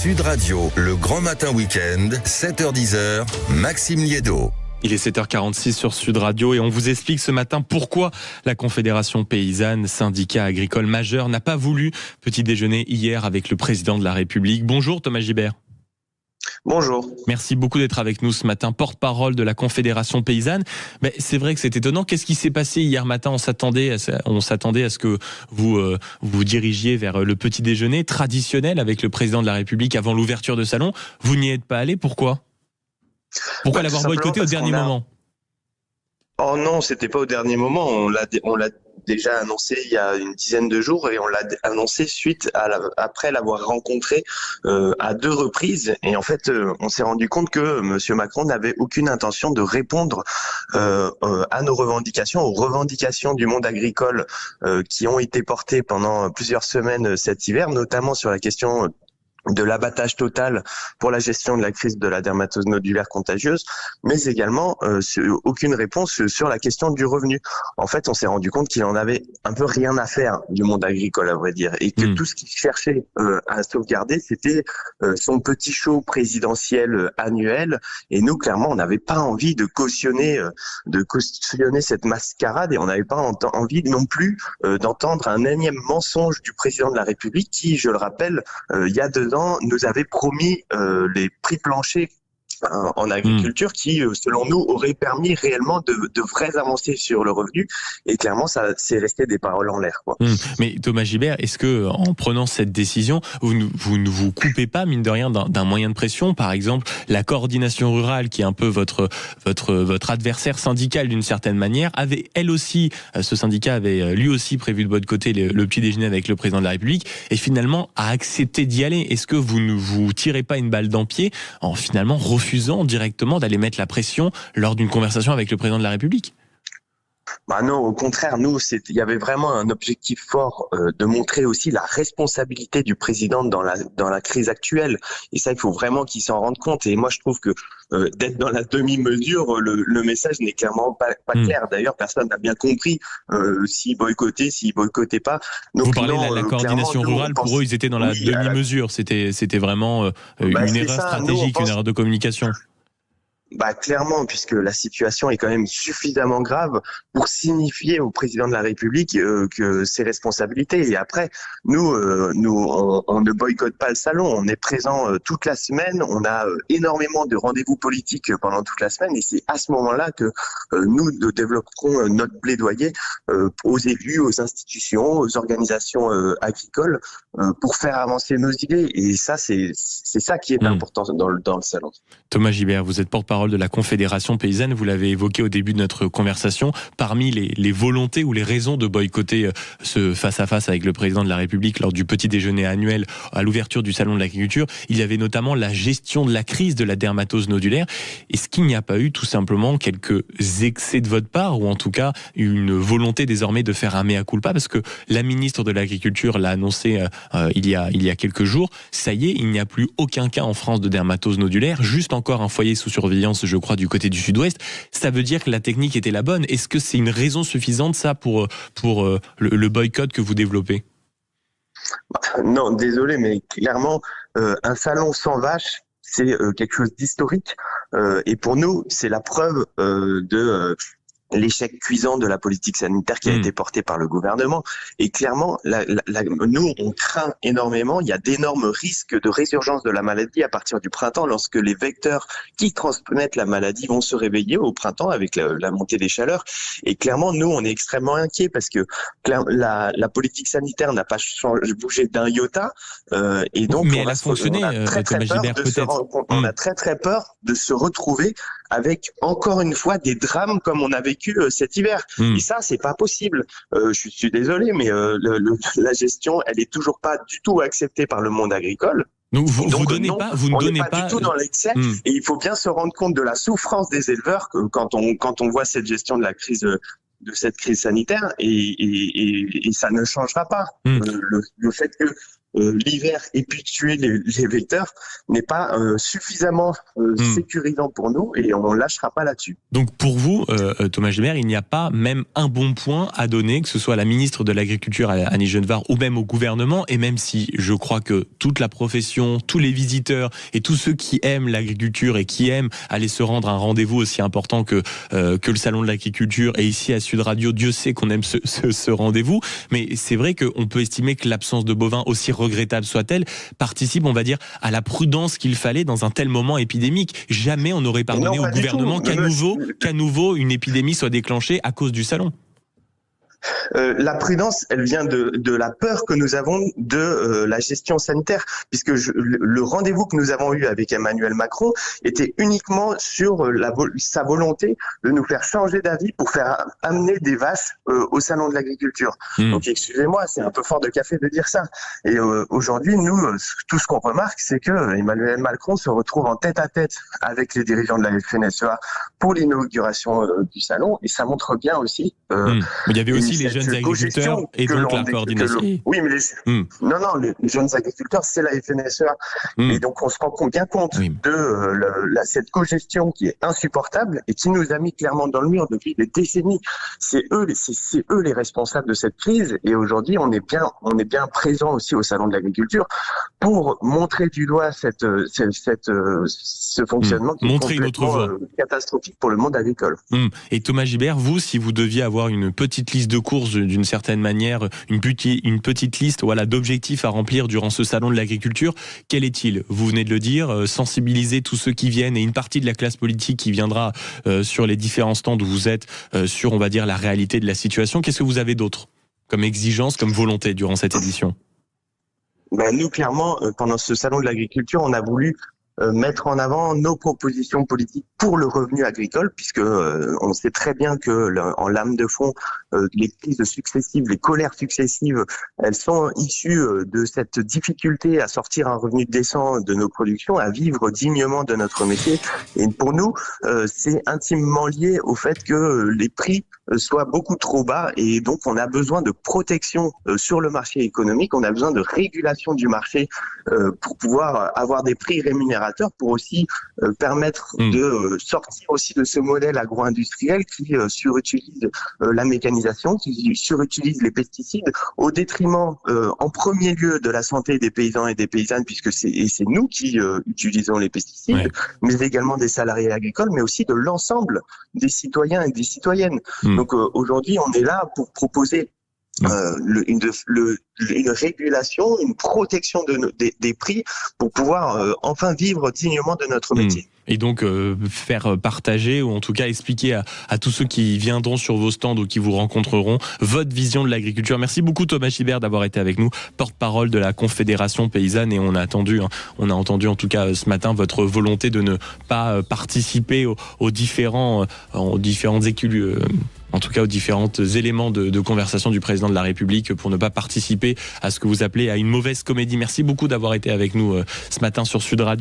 Sud Radio, le grand matin week-end, 7h-10h, Maxime Liédo. Il est 7h46 sur Sud Radio et on vous explique ce matin pourquoi la Confédération paysanne, syndicat agricole majeur, n'a pas voulu petit déjeuner hier avec le président de la République. Bonjour Thomas Gibert. Bonjour. Merci beaucoup d'être avec nous ce matin, porte-parole de la Confédération paysanne. Mais c'est vrai que c'est étonnant. Qu'est-ce qui s'est passé hier matin ? On s'attendait à ce que vous vous dirigiez vers le petit déjeuner traditionnel avec le président de la République avant l'ouverture de salon. Vous n'y êtes pas allé. Pourquoi l'avoir boycotté au dernier moment ? Oh non, c'était pas au dernier moment. On l'a déjà annoncé il y a une dizaine de jours et on l'a annoncé après l'avoir rencontré à 2 reprises. Et en fait, on s'est rendu compte que M. Macron n'avait aucune intention de répondre à nos revendications, aux revendications du monde agricole qui ont été portées pendant plusieurs semaines cet hiver, notamment sur la question de l'abattage total pour la gestion de la crise de la dermatose nodulaire contagieuse, mais également aucune réponse sur la question du revenu. En fait, on s'est rendu compte qu'il en avait un peu rien à faire du monde agricole, à vrai dire, et que tout ce qu'il cherchait à sauvegarder, c'était son petit show présidentiel annuel. Et nous, clairement, on n'avait pas envie de cautionner cette mascarade, et on n'avait pas envie non plus d'entendre un énième mensonge du président de la République qui, je le rappelle, il y a 2 ans, nous avait promis les prix planchers en agriculture qui, selon nous, auraient permis réellement de vraies avancées sur le revenu. Et clairement, ça c'est resté des paroles en l'air, quoi. Mais Thomas Gibert, est-ce que en prenant cette décision, vous ne vous coupez pas, mine de rien, d'un moyen de pression ? Par exemple, la coordination rurale, qui est un peu votre adversaire syndical d'une certaine manière, ce syndicat avait lui aussi prévu de boycotter le petit déjeuner avec le président de la République, et finalement a accepté d'y aller. Est-ce que vous ne vous tirez pas une balle dans le pied en finalement refusant directement d'aller mettre la pression lors d'une conversation avec le président de la République ? Non, au contraire, nous, il y avait vraiment un objectif fort de montrer aussi la responsabilité du président dans la crise actuelle. Et ça, il faut vraiment qu'il s'en rende compte. Et moi, je trouve que d'être dans la demi-mesure, le message n'est clairement pas clair. D'ailleurs, personne n'a bien compris s'il boycottait pas. Donc, vous parlez de la coordination rurale, pour eux, ils étaient dans la demi-mesure. C'était vraiment une erreur stratégique, une erreur de communication. Clairement, puisque la situation est quand même suffisamment grave pour signifier au président de la République que ses responsabilités. Et après, nous, on ne boycotte pas le salon. On est présent toute la semaine. On a énormément de rendez-vous politiques pendant toute la semaine. Et c'est à ce moment-là que nous développerons notre plaidoyer aux élus, aux institutions, aux organisations agricoles pour faire avancer nos idées. Et ça, c'est ça qui est important dans le salon. Thomas Gibert, vous êtes porte-parole de la Confédération paysanne, vous l'avez évoqué au début de notre conversation. Parmi les volontés ou les raisons de boycotter ce face-à-face avec le président de la République lors du petit déjeuner annuel à l'ouverture du salon de l'agriculture, il y avait notamment la gestion de la crise de la dermatose nodulaire. Est-ce qu'il n'y a pas eu tout simplement quelques excès de votre part, ou en tout cas une volonté désormais de faire un mea culpa, parce que la ministre de l'Agriculture l'a annoncé il y a quelques jours, ça y est, il n'y a plus aucun cas en France de dermatose nodulaire, juste encore un foyer sous surveillance, je crois, du côté du sud-ouest. Ça veut dire que la technique était la bonne. Est-ce que c'est une raison suffisante, ça, pour le boycott que vous développez ? Non, désolé, mais clairement, un salon sans vaches, c'est quelque chose d'historique. Et pour nous, c'est la preuve de l'échec cuisant de la politique sanitaire qui a été portée par le gouvernement. Et clairement, nous, on craint énormément. Il y a d'énormes risques de résurgence de la maladie à partir du printemps, lorsque les vecteurs qui transmettent la maladie vont se réveiller au printemps avec la montée des chaleurs. Et clairement, nous, on est extrêmement inquiets parce que la politique sanitaire n'a pas bougé d'un iota. Et donc, mais elle a fonctionné, Thomas Gibert, peut-être. On a très très peur de se retrouver avec encore une fois des drames comme on a vécu cet hiver. Et ça, c'est pas possible. Je suis désolé, mais la gestion, elle est toujours pas du tout acceptée par le monde agricole. Donc vous ne donnez pas du tout dans l'excès. Et il faut bien se rendre compte de la souffrance des éleveurs quand on voit cette gestion de cette crise sanitaire, et ça ne changera pas. Le fait que l'hiver et puis tuer les vecteurs n'est pas suffisamment sécurisant pour nous et on ne lâchera pas là-dessus. Donc pour vous, Thomas Gilbert, il n'y a pas même un bon point à donner, que ce soit à la ministre de l'Agriculture, Annie Genevard, ou même au gouvernement, et même si je crois que toute la profession, tous les visiteurs et tous ceux qui aiment l'agriculture et qui aiment aller se rendre à un rendez-vous aussi important que le Salon de l'Agriculture, et ici à Sud Radio, Dieu sait qu'on aime ce rendez-vous, mais c'est vrai qu'on peut estimer que l'absence de bovins, aussi regrettable soit-elle, participe, on va dire, à la prudence qu'il fallait dans un tel moment épidémique. Jamais on n'aurait pardonné au gouvernement qu'à nouveau une épidémie soit déclenchée à cause du salon. La prudence, elle vient de la peur que nous avons de la gestion sanitaire, puisque le rendez-vous que nous avons eu avec Emmanuel Macron était uniquement sur sa volonté de nous faire changer d'avis pour faire amener des vaches au salon de l'agriculture. Donc excusez-moi, c'est un peu fort de café de dire ça. Et aujourd'hui, nous, tout ce qu'on remarque, c'est que Emmanuel Macron se retrouve en tête-à-tête avec les dirigeants de la FNSEA pour l'inauguration du salon, et ça montre bien aussi. Il y avait aussi les jeunes agriculteurs et donc la coordination. Oui, mais les jeunes agriculteurs, c'est la FNSEA. Et donc, on se rend bien compte de cette cogestion qui est insupportable et qui nous a mis clairement dans le mur depuis des décennies. C'est eux les responsables de cette crise. Et aujourd'hui, on est bien présent aussi au Salon de l'Agriculture pour montrer du doigt ce fonctionnement qui est complètement catastrophique pour le monde agricole. Et Thomas Gilbert, vous, si vous deviez avoir une petite liste de courses d'une certaine manière, une petite liste d'objectifs à remplir durant ce salon de l'agriculture, quel est-il? Vous venez de le dire, sensibiliser tous ceux qui viennent et une partie de la classe politique qui viendra sur les différents stands où vous êtes, sur, on va dire, la réalité de la situation. Qu'est-ce que vous avez d'autre comme exigence, comme volonté durant cette édition? Nous, clairement, pendant ce salon de l'agriculture, on a voulu mettre en avant nos propositions politiques pour le revenu agricole, puisque on sait très bien que en lame de fond, les crises successives, les colères successives, elles sont issues de cette difficulté à sortir un revenu décent de nos productions, à vivre dignement de notre métier. Et pour nous, c'est intimement lié au fait que les prix soient beaucoup trop bas, et donc on a besoin de protection sur le marché économique, on a besoin de régulation du marché pour pouvoir avoir des prix rémunérateurs, pour aussi permettre de sortir aussi de ce modèle agro-industriel qui surutilise la mécanisation, qui surutilise les pesticides au détriment en premier lieu de la santé des paysans et des paysannes, puisque c'est nous qui utilisons les pesticides, mais également des salariés agricoles, mais aussi de l'ensemble des citoyens et des citoyennes. Donc aujourd'hui, on est là pour proposer une régulation, une protection des prix pour pouvoir enfin vivre dignement de notre métier. Et donc faire partager, ou en tout cas expliquer à tous ceux qui viendront sur vos stands ou qui vous rencontreront votre vision de l'agriculture. Merci beaucoup Thomas Gilbert d'avoir été avec nous, porte-parole de la Confédération Paysanne, et on a entendu en tout cas ce matin votre volonté de ne pas participer aux différentes en tout cas aux différents éléments de conversation du président de la République, pour ne pas participer à ce que vous appelez à une mauvaise comédie. Merci beaucoup d'avoir été avec nous ce matin sur Sud Radio.